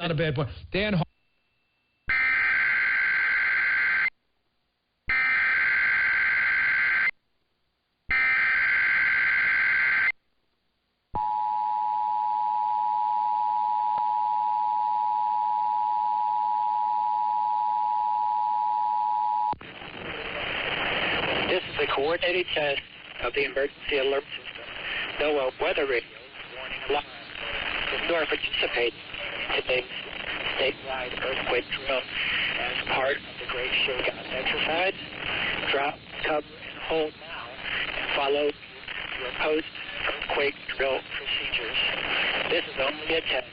Not a bad point. Dan. This is a coordinated test of the emergency alert system. NOAA weather radio warning alarm. If you are participating in today's statewide earthquake drill as part of the Great Shakeout exercise, drop, cover, and hold now and follow your post-earthquake drill procedures. This is only a test.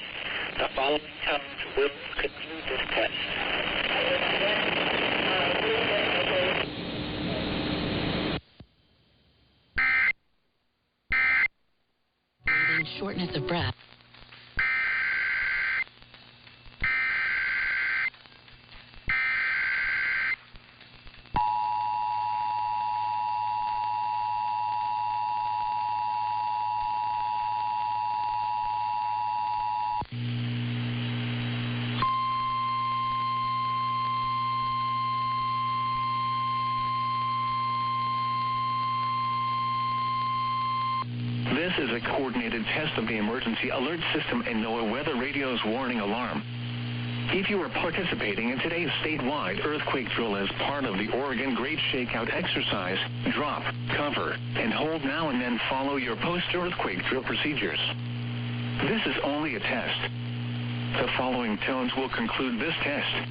The following tones will conclude this test. Shortness of breath. This is a coordinated test of the emergency alert system and NOAA weather radio's warning alarm. If you are participating in today's statewide earthquake drill as part of the Oregon Great Shakeout exercise, drop, cover, and hold now and then follow your post-earthquake drill procedures. This is only a test. The following tones will conclude this test.